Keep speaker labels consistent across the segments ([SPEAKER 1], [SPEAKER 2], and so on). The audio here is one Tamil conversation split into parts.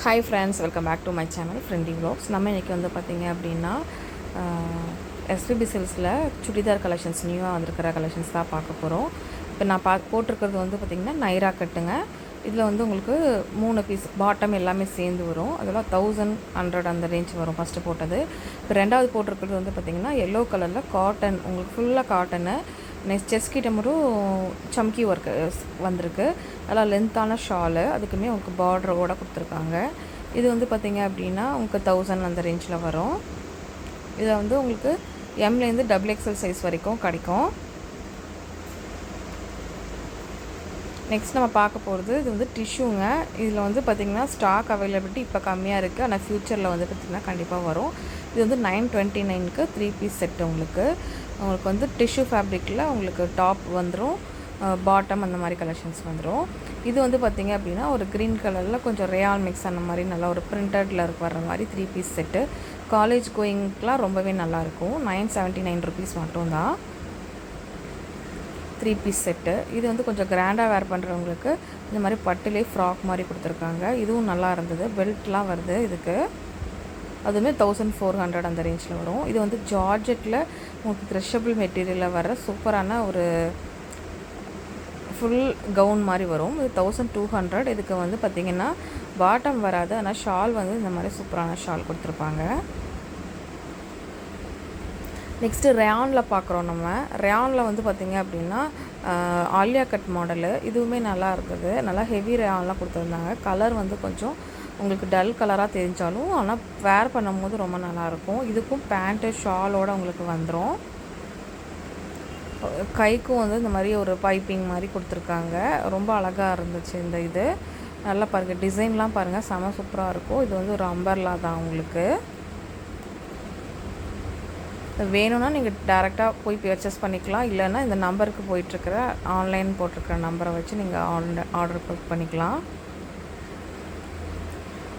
[SPEAKER 1] Hi friends, welcome back to my channel Friendy Vlogs. நம்ம இன்றைக்கி வந்து பார்த்திங்க அப்படின்னா எஸ்பிபி சில்ஸில் சுடிதார் கலெக்ஷன்ஸ் நியூவாக வந்திருக்கிற கலெக்ஷன்ஸ் தான் பார்க்க போகிறோம். இப்போ நான் போட்டிருக்கிறது வந்து பார்த்திங்கன்னா நைரா கட்டுங்க. இதில் வந்து உங்களுக்கு 3 பீஸ் பாட்டம் எல்லாமே சேர்ந்து வரும். அதெல்லாம் 1100 அந்த ரேஞ்ச் வரும் ஃபஸ்ட்டு போட்டது. இப்போ ரெண்டாவது போட்டிருக்கிறது வந்து பார்த்திங்கன்னா எல்லோ கலரில் காட்டன், உங்களுக்கு ஃபுல்லாக காட்டனு. நெக்ஸ்ட் செஸ்ட் கிட்ட மட்டும் சம்கி ஒர்க்கு வந்திருக்கு. நல்லா லென்த்தான ஷாலு, அதுக்குமே உங்களுக்கு பார்டரோடு கொடுத்துருக்காங்க. இது வந்து பார்த்திங்க அப்படின்னா உங்களுக்கு 1000 அந்த ரேஞ்சில் வரும். இதில் வந்து உங்களுக்கு எம்லேருந்து XXL சைஸ் வரைக்கும் கிடைக்கும். நெக்ஸ்ட் நம்ம பார்க்க போகிறது இது வந்து டிஷ்யூங்க. இதில் வந்து பார்த்திங்கன்னா ஸ்டாக் அவைலபிலிட்டி இப்போ கம்மியாக இருக்குது, ஆனால் ஃப்யூச்சரில் வந்து பார்த்திங்கன்னா கண்டிப்பாக வரும். இது வந்து 929க்கு 3 பீஸ் செட்டு. உங்களுக்கு வந்து டிஷ்யூ ஃபேப்ரிக்கில் உங்களுக்கு டாப் வந்துடும், பாட்டம் அந்த மாதிரி கலெக்ஷன்ஸ் வந்துடும். இது வந்து பார்த்திங்க அப்படின்னா ஒரு க்ரீன் கலரில் கொஞ்சம் ரேயான் மிக்ஸ் அந்த மாதிரி நல்லா ஒரு பிரிண்டடில் வர்ற மாதிரி 3 பீஸ் செட்டு. காலேஜ் கோயிங்க்கெலாம் ரொம்பவே நல்லாயிருக்கும். 979 ருபீஸ் மட்டும்தான் 3 பீஸ் செட்டு. இது வந்து கொஞ்சம் கிராண்டாக வேர் பண்ணுறவங்களுக்கு இந்த மாதிரி பட்டுலே ஃப்ராக் மாதிரி கொடுத்துருக்காங்க. இதுவும் நல்லா இருந்தது. பெல்ட்லாம் வருது இதுக்கு. அதுவுமே 1400 அந்த ரேஞ்சில் வரும். இது வந்து ஜார்ஜெட்டில் உங்களுக்கு த்ரெஷபிள் மெட்டீரியலில் வர சூப்பரான ஒரு ஃபுல் கவுன் மாதிரி வரும். இது 1200. இதுக்கு வந்து பார்த்திங்கன்னா பாட்டம் வராது, ஆனால் ஷால் வந்து இந்த மாதிரி சூப்பரான ஷால் கொடுத்துருப்பாங்க. நெக்ஸ்ட்டு ரேயானில் பார்க்குறோம். நம்ம ரேயானில் வந்து பார்த்திங்க அப்படின்னா ஆலியா கட் மாடலு, இதுவுமே நல்லா இருக்குது. நல்லா ஹெவி ரேயான்லாம் கொடுத்துருந்தாங்க. கலர் வந்து கொஞ்சம் உங்களுக்கு டல் கலராக தெரிஞ்சாலும் ஆனால் வேர் பண்ணும்போது ரொம்ப நல்லாயிருக்கும். இதுக்கும் பேண்ட்டு ஷாலோடு உங்களுக்கு வந்துடும். கைக்கும் வந்து இந்த மாதிரி ஒரு பைப்பிங் மாதிரி கொடுத்துருக்காங்க. ரொம்ப அழகாக இருந்துச்சு இந்த இது. நல்லா பாருங்கள், டிசைன்லாம் பாருங்கள், செம சூப்பராக இருக்கும். இது வந்து ஒரு அம்பர்லா தான். உங்களுக்கு வேணும்னா நீங்கள் டேரெக்டாக போய் பர்ச்சேஸ் பண்ணிக்கலாம். இல்லைன்னா இந்த நம்பருக்கு போயிட்டுருக்கிற ஆன்லைன் போட்டிருக்கிற நம்பரை வச்சு நீங்கள் ஆர்டர் புக் பண்ணிக்கலாம்.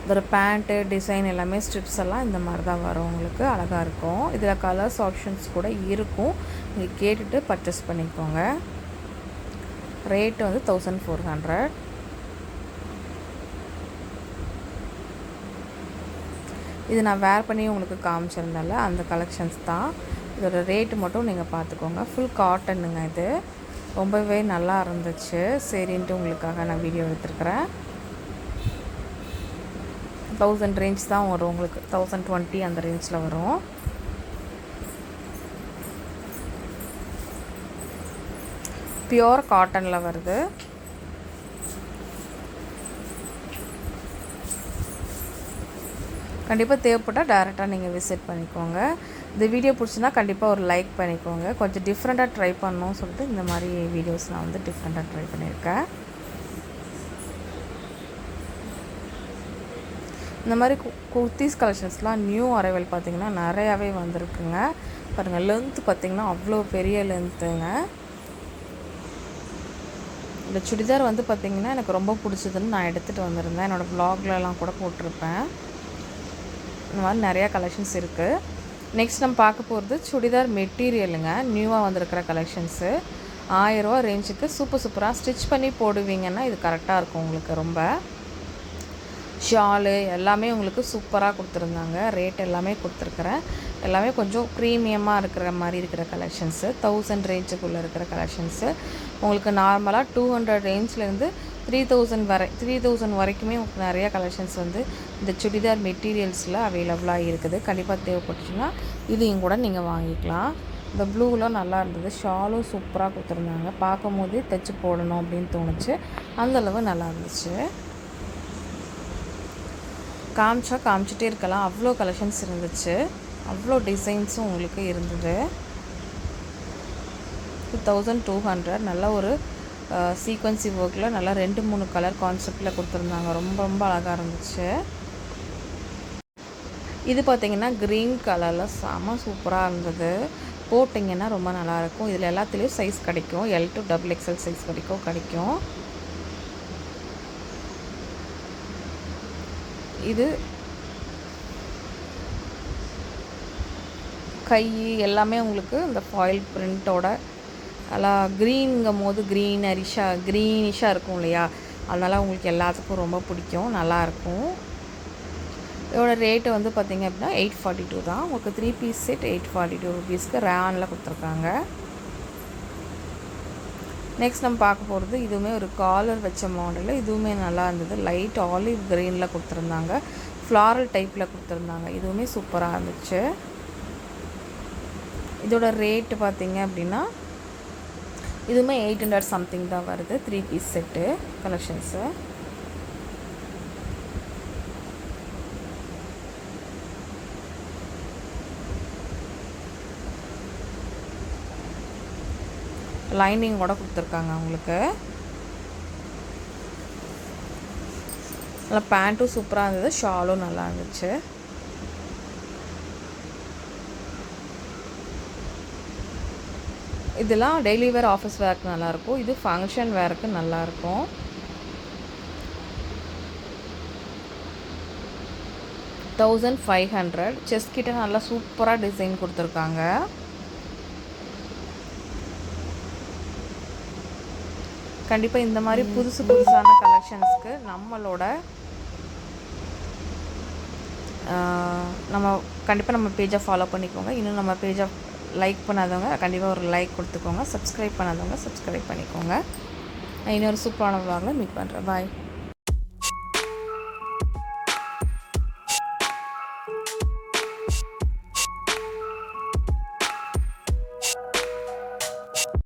[SPEAKER 1] இதோட பேண்ட்டு டிசைன் எல்லாமே ஸ்ட்ரிப்ஸ் எல்லாம் இந்த மாதிரி தான் வரும். உங்களுக்கு அழகாக இருக்கும். இதில் கலர்ஸ் ஆப்ஷன்ஸ் கூட இருக்கும். நீங்கள் கேட்டுட்டு பர்ச்சேஸ் பண்ணிக்கோங்க. ரேட்டு வந்து 1400. இது நான் வேர் பண்ணி உங்களுக்கு காமிச்சிருந்தால அந்த கலெக்ஷன்ஸ் தான். இதோட ரேட்டு மட்டும் நீங்கள் பார்த்துக்கோங்க. ஃபுல் காட்டனுங்க. இது ரொம்பவே நல்லா இருந்துச்சு. சரின்ட்டு உங்களுக்காக நான் வீடியோ எடுத்துருக்கிறேன். 1000 ரேஞ்ச் தான் வரும். உங்களுக்கு 1020 அந்த ரேஞ்சில் வரும். பியோர் காட்டனில் வருது. கண்டிப்பாக தேவைப்பட்டால் டேரெக்டாக நீங்கள் விசிட் பண்ணிக்கோங்க. இந்த வீடியோ பிடிச்சின்னா கண்டிப்பாக ஒரு லைக் பண்ணிக்கோங்க. கொஞ்சம் டிஃப்ரெண்ட்டாக ட்ரை பண்ணணும்னு சொல்லிட்டு இந்த மாதிரி வீடியோஸ் நான் வந்து டிஃப்ரெண்ட்டாக ட்ரை பண்ணியிருக்கேன். இந்த மாதிரி குர்த்திஸ் கலெக்ஷன்ஸ்லாம் நியூ அரைவல் பார்த்திங்கன்னா நிறையாவே வந்திருக்குங்க. பாருங்கள், லென்த்து பார்த்திங்கன்னா அவ்வளோ பெரிய லென்த்துங்க. இந்த சுடிதார் வந்து பார்த்திங்கன்னா எனக்கு ரொம்ப பிடிச்சதுன்னு நான் எடுத்துகிட்டு வந்திருந்தேன். என்னோடய வ்ளாக்லலாம் கூட போட்டிருப்பேன். இந்த மாதிரி நிறையா கலெக்ஷன்ஸ் இருக்குது. நெக்ஸ்ட் நம்ம பார்க்க போகிறது சுடிதார் மெட்டீரியலுங்க. நியூவாக வந்திருக்கிற கலெக்ஷன்ஸு 1000 ரூபா ரேஞ்சுக்கு சூப்பராக ஸ்டிச் பண்ணி போடுவீங்கன்னா இது கரெக்டாக இருக்கும். உங்களுக்கு ரொம்ப ஷாலு எல்லாமே உங்களுக்கு சூப்பராக கொடுத்துருந்தாங்க. ரேட் எல்லாமே கொடுத்துருக்குறேன். எல்லாமே கொஞ்சம் ப்ரீமியமாக இருக்கிற மாதிரி இருக்கிற கலெக்ஷன்ஸு. 1000 ரேஞ்சுக்குள்ளே இருக்கிற கலெக்ஷன்ஸு. உங்களுக்கு நார்மலாக 200 ரேஞ்ச்லேருந்து 3000 வரைக்குமே உங்களுக்கு நிறையா கலெக்ஷன்ஸ் வந்து இந்த சுடிதார் மெட்டீரியல்ஸில் அவைலபிளாக இருக்குது. கண்டிப்பாக தேவைப்பட்டுச்சுன்னா இதையும் கூட நீங்கள் வாங்கிக்கலாம். இந்த ப்ளூவில் நல்லா இருந்தது. ஷாலும் சூப்பராக கொடுத்துருந்தாங்க. பார்க்கும் போதே தைச்சி போடணும் அப்படின்னு தோணுச்சு. அந்தளவு நல்லா இருந்துச்சு. காமிச்சிட்டே இருக்கலாம். அவ்வளோ கலெக்ஷன்ஸ் இருந்துச்சு. அவ்வளோ டிசைன்ஸும் உங்களுக்கு இருந்தது. 1200. நல்ல ஒரு சீக்வன்சி ஒர்க்கில் நல்லா 2-3 கலர் கான்செப்டில் கொடுத்துருந்தாங்க. ரொம்ப அழகாக இருந்துச்சு. இது பார்த்திங்கன்னா க்ரீன் கலரில் செம சூப்பராக இருந்தது. போட்டிங்கன்னா ரொம்ப நல்லாயிருக்கும். இதில் எல்லாத்துலேயும் சைஸ் கிடைக்கும். L to XXL சைஸ் வரைக்கும் கிடைக்கும். இது கை எல்லாமே உங்களுக்கு இந்த ஃபாயில் பிரிண்ட்டோட நல்லா க்ரீனுங்கும் போது க்ரீனிஷாக இருக்கும் இல்லையா, அதனால் உங்களுக்கு எல்லாத்துக்கும் ரொம்ப பிடிக்கும், நல்லாயிருக்கும். இதோட ரேட்டு வந்து பார்த்திங்க அப்படின்னா 842 தான். உங்களுக்கு 3 பீஸ் செட் 842 ருபீஸ்க்கு ரேனில் கொடுத்துருக்காங்க. நெக்ஸ்ட் நம்ம பார்க்க போகிறது இதுவுமே ஒரு காலர் வச்ச மாடலு. இதுவுமே நல்லா இருந்தது. லைட் ஆலிவ் க்ரீனில் கொடுத்துருந்தாங்க. ஃப்ளாரல் டைப்பில் கொடுத்துருந்தாங்க. இதுவுமே சூப்பராக இருந்துச்சு. இதோட ரேட்டு பார்த்திங்க அப்படின்னா இதுவுமே 800 சம்திங் தான் வருது. 3 பீஸ் செட்டு கலெக்ஷன்ஸு. லைனிங் கூட கொடுத்துருக்காங்க உங்களுக்கு. நல்லா பேண்ட்டும் சூப்பராக இருந்தது. ஷாலும் நல்லா இருந்துச்சு. இதெல்லாம் டெய்லி வேர் ஆஃபீஸ் வேருக்கு நல்லாயிருக்கும். இது ஃபங்க்ஷன் வேருக்கு நல்லாயிருக்கும். $1500. செஸ்ட் கிட்ட நல்லா சூப்பராக டிசைன் கொடுத்துருக்காங்க. கண்டிப்பாக இந்த மாதிரி புதுசான கலெக்ஷன்ஸ்க்கு கண்டிப்பாக நம்ம பேஜை ஃபாலோ பண்ணிக்கோங்க. இன்னும் நம்ம பேஜை லைக் பண்ணாதவங்க கண்டிப்பாக ஒரு லைக் கொடுத்துக்கோங்க. சப்ஸ்கிரைப் பண்ணாதவங்க சப்ஸ்கிரைப் பண்ணிக்கோங்க. நான் இன்னொரு சூப்பரான vlogல மீட் பண்ணுறேன். பாய்.